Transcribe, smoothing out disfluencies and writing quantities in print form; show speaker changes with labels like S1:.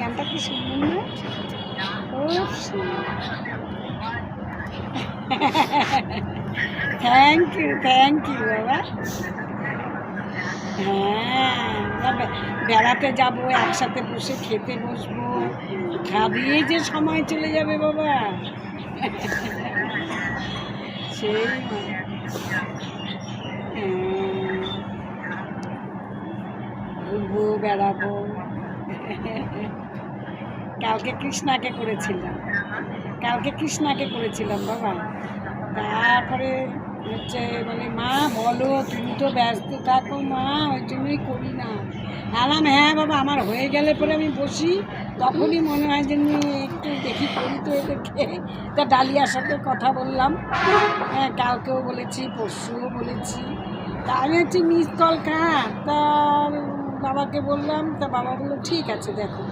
S1: গানটা কি সুন্দর না? খুব সুন্দর। থ্যাংক ইউ বাবা। হ্যাঁ, বেড়াতে যাবো, একসাথে বসে খেতে বসবো, খাবিয়ে যে সময় চলে যাবে বাবা। সেই ঘুরবো, বেড়াবো। কালকে কৃষ্ণাকে করেছিলাম বাবা। তারপরে হচ্ছে মানে মা বলো, তুমি তো ব্যস্ত থাকো মা, ওই জন্যই করি না। আলাম হ্যাঁ বাবা, আমার হয়ে গেলে পরে আমি বসি, তখনই মনে হয় যে একটু দেখি করি তো এদেরকে। তা ডালিয়ার সাথে কথা বললাম, হ্যাঁ কালকেও বলেছি, পরশুও বলেছি। তা আমি হচ্ছে মিস কল খা, তা বাবাকে বললাম, তা বাবা বললো ঠিক আছে দেখো।